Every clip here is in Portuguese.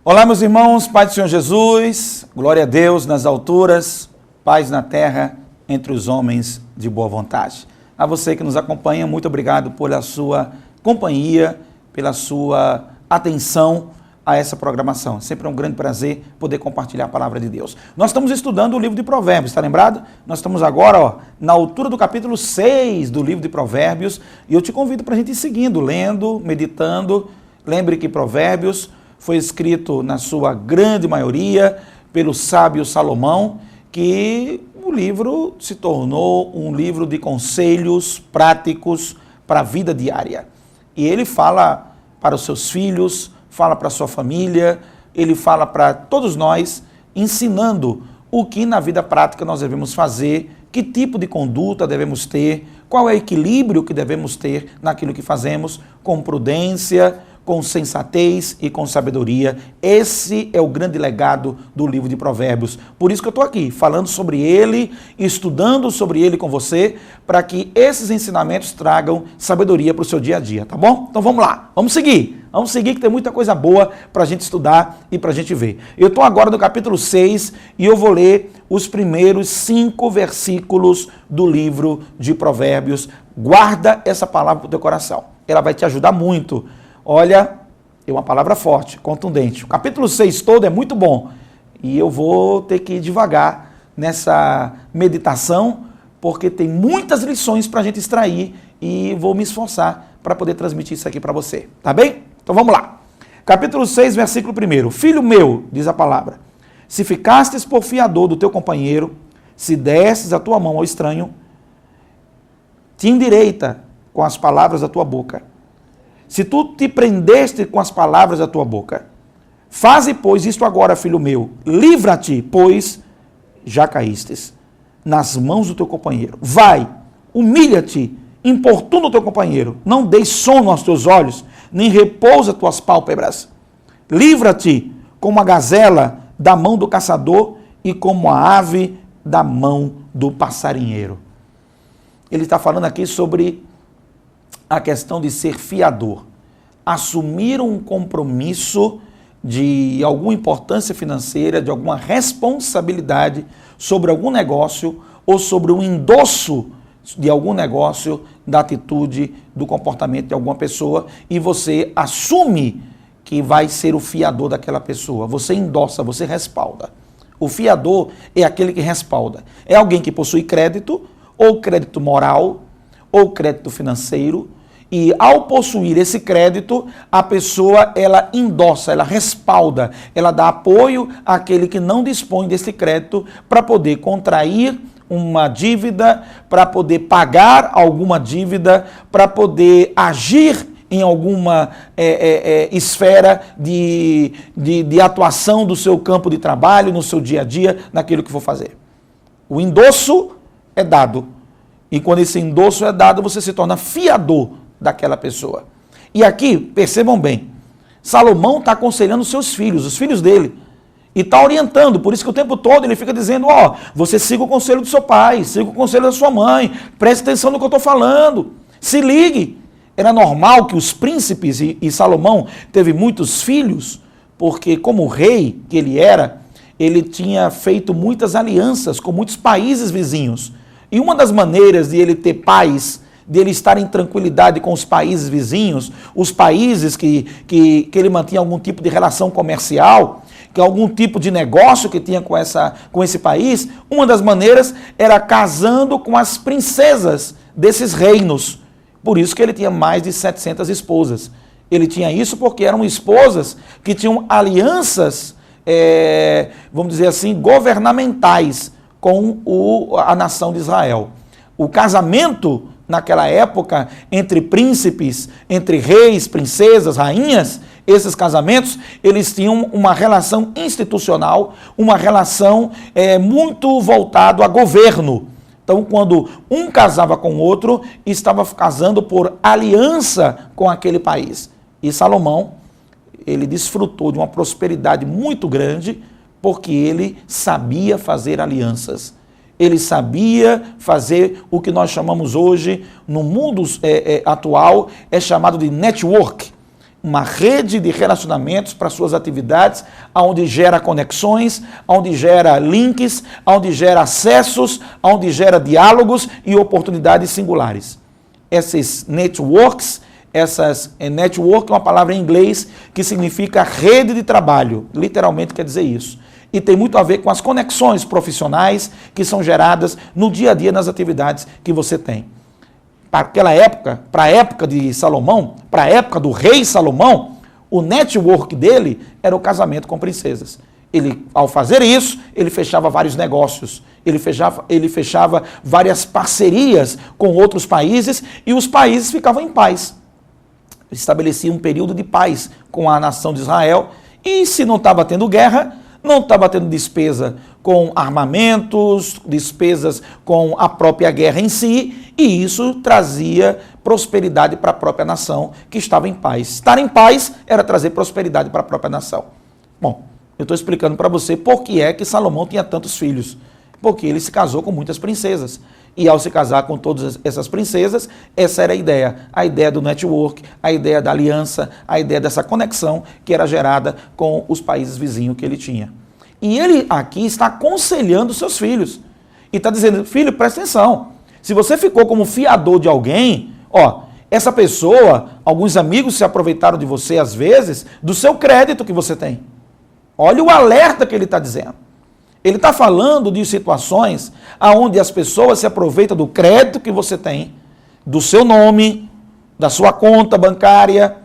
Olá, meus irmãos, paz do Senhor Jesus, glória a Deus nas alturas, paz na terra entre os homens de boa vontade. A você que nos acompanha, muito obrigado pela sua companhia, pela sua atenção a essa programação. Sempre é um grande prazer poder compartilhar a palavra de Deus. Nós estamos estudando o livro de Provérbios, está lembrado? Nós estamos agora na altura do capítulo 6 do livro de Provérbios e eu te convido para a gente ir seguindo, lendo, meditando. Lembre que Provérbios foi escrito, na sua grande maioria, pelo sábio Salomão, que o livro se tornou um livro de conselhos práticos para a vida diária. E ele fala para os seus filhos, fala para a sua família, ele fala para todos nós, ensinando o que na vida prática nós devemos fazer, que tipo de conduta devemos ter, qual é o equilíbrio que devemos ter naquilo que fazemos, com prudência, com sensatez e com sabedoria. Esse é o grande legado do livro de Provérbios. Por isso que eu estou aqui, falando sobre ele, estudando sobre ele com você, para que esses ensinamentos tragam sabedoria para o seu dia a dia, tá bom? Então vamos lá, vamos seguir que tem muita coisa boa para a gente estudar e para a gente ver. Eu estou agora no capítulo 6 e eu vou ler os primeiros 5 versículos do livro de Provérbios. Guarda essa palavra para o teu coração, ela vai te ajudar muito. Olha, é uma palavra forte, contundente. O capítulo 6 todo é muito bom e eu vou ter que ir devagar nessa meditação, porque tem muitas lições para a gente extrair e vou me esforçar para poder transmitir isso aqui para você, tá bem? Então vamos lá. Capítulo 6, versículo 1. Filho meu, diz a palavra, se ficastes por fiador do teu companheiro, se destes a tua mão ao estranho, te endireita com as palavras da tua boca. Se tu te prendeste com as palavras da tua boca, faze, pois, isto agora, filho meu, livra-te, pois já caístes nas mãos do teu companheiro. Vai, humilha-te, importuna o teu companheiro, não deis sono aos teus olhos, nem repousa tuas pálpebras. Livra-te como a gazela da mão do caçador e como a ave da mão do passarinheiro. Ele está falando aqui sobre a questão de ser fiador, assumir um compromisso de alguma importância financeira, de alguma responsabilidade sobre algum negócio ou sobre um endosso de algum negócio, da atitude, do comportamento de alguma pessoa, e você assume que vai ser o fiador daquela pessoa. Você endossa, você respalda. O fiador é aquele que respalda. É alguém que possui crédito, ou crédito moral, ou crédito financeiro, e ao possuir esse crédito, a pessoa, ela endossa, ela respalda, ela dá apoio àquele que não dispõe desse crédito para poder contrair uma dívida, para poder pagar alguma dívida, para poder agir em alguma esfera de atuação do seu campo de trabalho, no seu dia a dia, naquilo que for fazer. O endosso é dado. E quando esse endosso é dado, você se torna fiador daquela pessoa. E aqui, percebam bem, Salomão está aconselhando os seus filhos, os filhos dele, e está orientando, por isso que o tempo todo ele fica dizendo, você siga o conselho do seu pai, siga o conselho da sua mãe, preste atenção no que eu estou falando, se ligue. Era normal que os príncipes, e Salomão teve muitos filhos, porque como rei que ele era, ele tinha feito muitas alianças com muitos países vizinhos. E uma das maneiras de ele ter paz, de ele estar em tranquilidade com os países vizinhos, os países que ele mantinha algum tipo de relação comercial, que algum tipo de negócio que tinha com esse país, uma das maneiras era casando com as princesas desses reinos. Por isso que ele tinha mais de 700 esposas. Ele tinha isso porque eram esposas que tinham alianças, vamos dizer assim, governamentais com a nação de Israel. O casamento, naquela época, entre príncipes, entre reis, princesas, rainhas, esses casamentos, eles tinham uma relação institucional, uma relação muito voltada a governo. Então, quando um casava com o outro, estava casando por aliança com aquele país. E Salomão, ele desfrutou de uma prosperidade muito grande, porque ele sabia fazer alianças. Ele sabia fazer o que nós chamamos hoje, no mundo atual, é chamado de network. uma rede de relacionamentos para suas atividades, onde gera conexões, onde gera links, onde gera acessos, onde gera diálogos e oportunidades singulares. Essas networks, network é uma palavra em inglês que significa rede de trabalho, literalmente quer dizer isso. E tem muito a ver com as conexões profissionais que são geradas no dia a dia nas atividades que você tem. Para aquela época, para a época de Salomão, para a época do rei Salomão, o network dele era o casamento com princesas. Ele, ao fazer isso, ele fechava vários negócios, ele fechava várias parcerias com outros países e os países ficavam em paz. Estabelecia um período de paz com a nação de Israel e se não estava tendo guerra, não estava tendo despesa com armamentos, despesas com a própria guerra em si, e isso trazia prosperidade para a própria nação que estava em paz. Estar em paz era trazer prosperidade para a própria nação. Bom, eu estou explicando para você por que é que Salomão tinha tantos filhos. Porque ele se casou com muitas princesas. E ao se casar com todas essas princesas, essa era a ideia do network, a ideia da aliança, a ideia dessa conexão que era gerada com os países vizinhos que ele tinha. E ele aqui está aconselhando seus filhos. E está dizendo, filho, presta atenção. Se você ficou como fiador de alguém, essa pessoa, alguns amigos se aproveitaram de você às vezes, do seu crédito que você tem. Olha o alerta que ele está dizendo. Ele está falando de situações onde as pessoas se aproveitam do crédito que você tem, do seu nome, da sua conta bancária,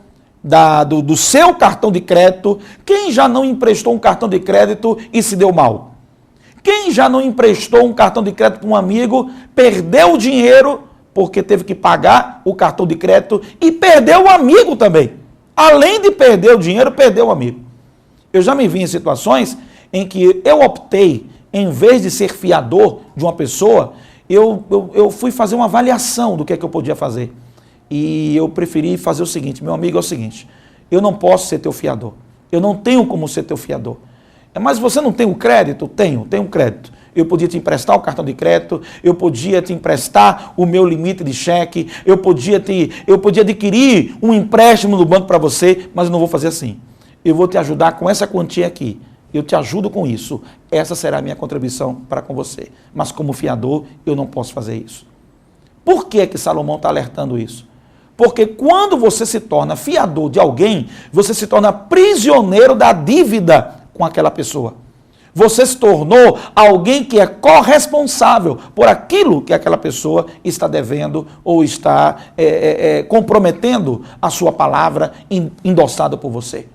do seu cartão de crédito. Quem já não emprestou um cartão de crédito e se deu mal? Quem já não emprestou um cartão de crédito para um amigo, perdeu o dinheiro porque teve que pagar o cartão de crédito e perdeu o amigo também? Além de perder o dinheiro, perdeu o amigo. Eu já me vi em situações em que eu optei, em vez de ser fiador de uma pessoa, eu fui fazer uma avaliação do que é que eu podia fazer. E eu preferi fazer o seguinte, meu amigo, é o seguinte, eu não posso ser teu fiador, eu não tenho como ser teu fiador. Mas você não tem o crédito? Tenho crédito. Eu podia te emprestar o cartão de crédito, eu podia te emprestar o meu limite de cheque, eu podia adquirir um empréstimo no banco para você, mas eu não vou fazer assim. Eu vou te ajudar com essa quantia aqui. Eu te ajudo com isso. Essa será a minha contribuição para com você. Mas como fiador, eu não posso fazer isso. Por que que Salomão está alertando isso? Porque quando você se torna fiador de alguém, você se torna prisioneiro da dívida com aquela pessoa. Você se tornou alguém que é corresponsável por aquilo que aquela pessoa está devendo ou está comprometendo a sua palavra endossada por você.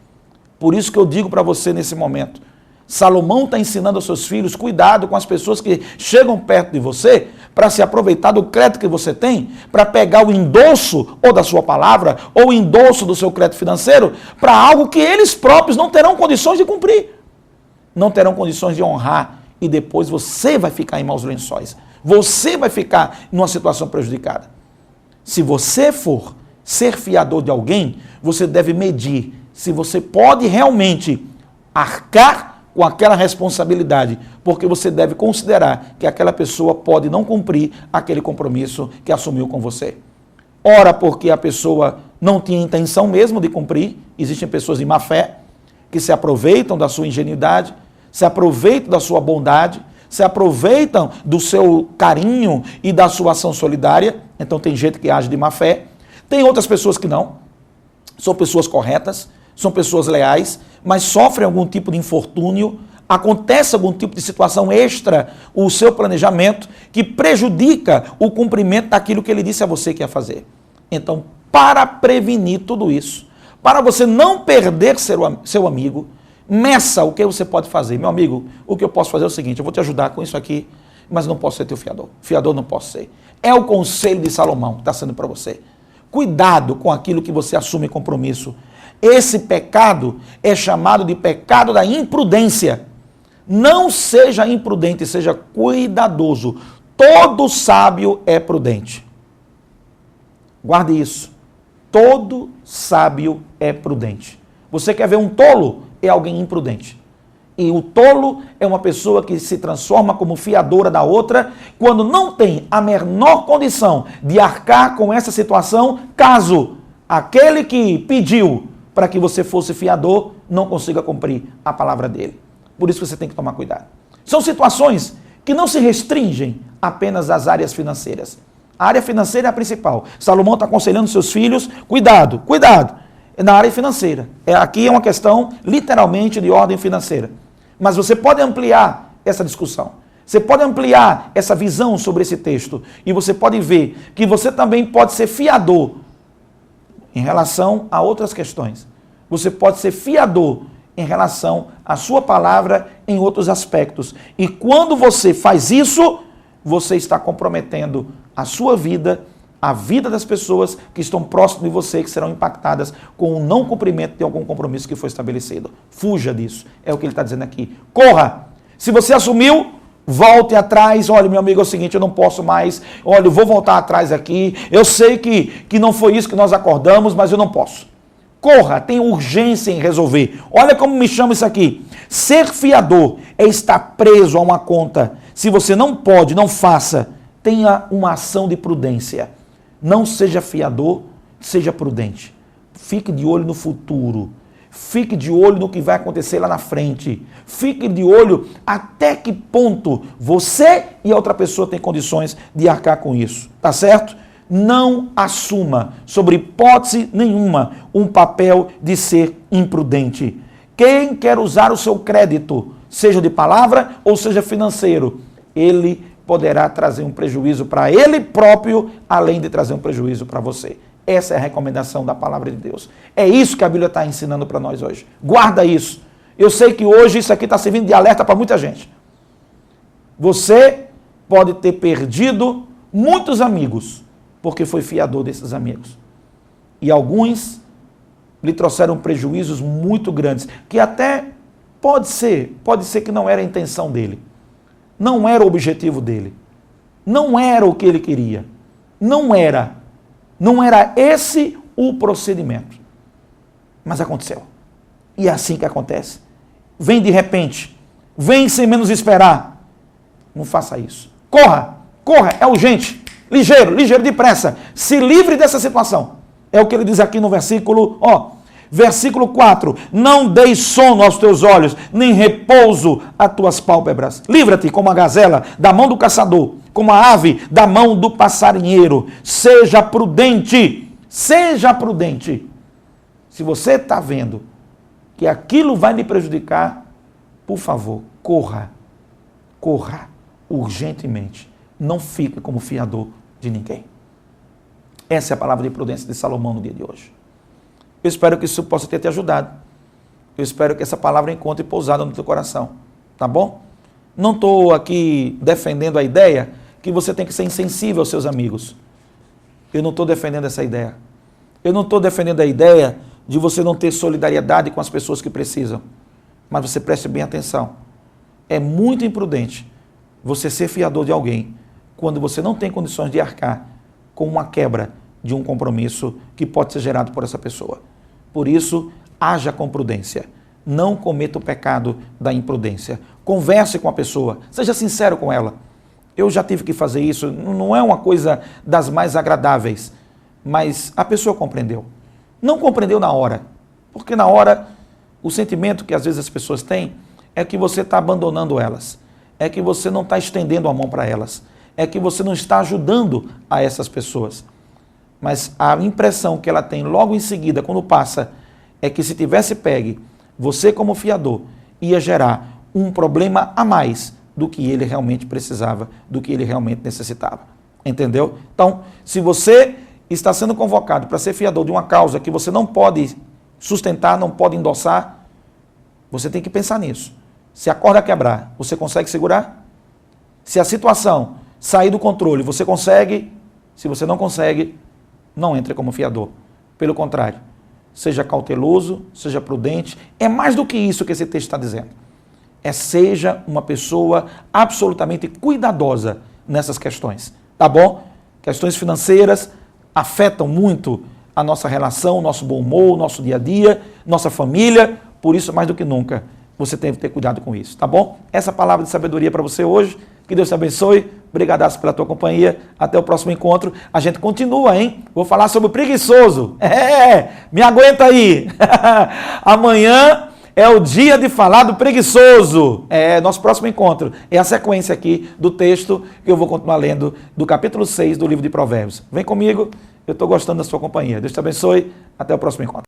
Por isso que eu digo para você nesse momento, Salomão está ensinando aos seus filhos, cuidado com as pessoas que chegam perto de você para se aproveitar do crédito que você tem, para pegar o endosso ou da sua palavra, ou o endosso do seu crédito financeiro, para algo que eles próprios não terão condições de cumprir. Não terão condições de honrar e depois você vai ficar em maus lençóis. Você vai ficar numa situação prejudicada. Se você for ser fiador de alguém, você deve medir se você pode realmente arcar com aquela responsabilidade, porque você deve considerar que aquela pessoa pode não cumprir aquele compromisso que assumiu com você. Ora, porque a pessoa não tinha intenção mesmo de cumprir, existem pessoas de má fé que se aproveitam da sua ingenuidade, se aproveitam da sua bondade, se aproveitam do seu carinho e da sua ação solidária. Então tem gente que age de má fé, tem outras pessoas que não, são pessoas corretas, são pessoas leais, mas sofrem algum tipo de infortúnio, acontece algum tipo de situação extra, o seu planejamento, que prejudica o cumprimento daquilo que ele disse a você que ia fazer. Então, para prevenir tudo isso, para você não perder seu amigo, meça o que você pode fazer. Meu amigo, o que eu posso fazer é o seguinte, eu vou te ajudar com isso aqui, mas não posso ser teu fiador. Fiador não posso ser. É o conselho de Salomão que está sendo para você. Cuidado com aquilo que você assume compromisso. Esse pecado é chamado de pecado da imprudência. Não seja imprudente, seja cuidadoso. Todo sábio é prudente. Guarde isso. Todo sábio é prudente. Você quer ver um tolo? É alguém imprudente. E o tolo é uma pessoa que se transforma como fiadora da outra quando não tem a menor condição de arcar com essa situação, caso aquele que pediu para que você fosse fiador, não consiga cumprir a palavra dele. Por isso que você tem que tomar cuidado. São situações que não se restringem apenas às áreas financeiras. A área financeira é a principal. Salomão está aconselhando seus filhos, cuidado, cuidado, na área financeira. Aqui é uma questão, literalmente, de ordem financeira. Mas você pode ampliar essa discussão. Você pode ampliar essa visão sobre esse texto. E você pode ver que você também pode ser fiador em relação a outras questões. Você pode ser fiador em relação à sua palavra em outros aspectos. E quando você faz isso, você está comprometendo a sua vida, a vida das pessoas que estão próximas de você, que serão impactadas com o não cumprimento de algum compromisso que foi estabelecido. Fuja disso. É o que ele está dizendo aqui. Corra! Se você assumiu, volte atrás. Olha, meu amigo, é o seguinte, eu não posso mais. Olha, eu vou voltar atrás aqui. Eu sei que não foi isso que nós acordamos, mas eu não posso. Corra, tem urgência em resolver. Olha como me chama isso aqui. Ser fiador é estar preso a uma conta. Se você não pode, não faça. Tenha uma ação de prudência. Não seja fiador, seja prudente. Fique de olho no futuro. Fique de olho no que vai acontecer lá na frente. Fique de olho até que ponto você e a outra pessoa têm condições de arcar com isso. Tá certo? Não assuma, sobre hipótese nenhuma, um papel de ser imprudente. Quem quer usar o seu crédito, seja de palavra ou seja financeiro, ele poderá trazer um prejuízo para ele próprio, além de trazer um prejuízo para você. Essa é a recomendação da palavra de Deus. É isso que a Bíblia está ensinando para nós hoje. Guarda isso. Eu sei que hoje isso aqui está servindo de alerta para muita gente. Você pode ter perdido muitos amigos, porque foi fiador desses amigos. E alguns lhe trouxeram prejuízos muito grandes, que até pode ser que não era a intenção dele. Não era o objetivo dele. Não era o que ele queria. Não era esse o procedimento. Mas aconteceu. E é assim que acontece. Vem de repente. Vem sem menos esperar. Não faça isso. Corra, é urgente. Ligeiro, depressa. Se livre dessa situação. É o que ele diz aqui no versículo, versículo 4. Não deis sono aos teus olhos, nem repouso às tuas pálpebras. Livra-te como a gazela da mão do caçador, como a ave da mão do passarinheiro. Seja prudente. Se você está vendo que aquilo vai lhe prejudicar, por favor, corra urgentemente. Não fique como fiador de ninguém. Essa é a palavra de prudência de Salomão no dia de hoje. Eu espero que isso possa ter te ajudado. Eu espero que essa palavra encontre pousada no teu coração. Tá bom? Não estou aqui defendendo a ideia que você tem que ser insensível aos seus amigos. Eu não estou defendendo essa ideia. Eu não estou defendendo a ideia de você não ter solidariedade com as pessoas que precisam. Mas você preste bem atenção. É muito imprudente você ser fiador de alguém quando você não tem condições de arcar com uma quebra de um compromisso que pode ser gerado por essa pessoa. Por isso, haja com prudência. Não cometa o pecado da imprudência. Converse com a pessoa. Seja sincero com ela. Eu já tive que fazer isso. Não é uma coisa das mais agradáveis. Mas a pessoa compreendeu. Não compreendeu na hora. Porque na hora, o sentimento que às vezes as pessoas têm é que você está abandonando elas. É que você não está estendendo a mão para elas. É que você não está ajudando a essas pessoas. Mas a impressão que ela tem logo em seguida, quando passa, é que se tivesse pegue, você como fiador, ia gerar um problema a mais do que ele realmente precisava, do que ele realmente necessitava. Entendeu? Então, se você está sendo convocado para ser fiador de uma causa que você não pode sustentar, não pode endossar, você tem que pensar nisso. Se a corda quebrar, você consegue segurar? Se a situação sair do controle, você consegue? Se você não consegue, não entre como fiador. Pelo contrário, seja cauteloso, seja prudente. É mais do que isso que esse texto está dizendo. Seja uma pessoa absolutamente cuidadosa nessas questões. Tá bom? Questões financeiras afetam muito a nossa relação, nosso bom humor, nosso dia a dia, nossa família. Por isso, mais do que nunca, você tem que ter cuidado com isso. Tá bom? Essa palavra de sabedoria para você hoje. Que Deus te abençoe. Brigadaço pela tua companhia. Até o próximo encontro. A gente continua, hein? Vou falar sobre o preguiçoso. Me aguenta aí. Amanhã é o dia de falar do preguiçoso. Nosso próximo encontro. É a sequência aqui do texto que eu vou continuar lendo do capítulo 6 do livro de Provérbios. Vem comigo. Eu estou gostando da sua companhia. Deus te abençoe. Até o próximo encontro.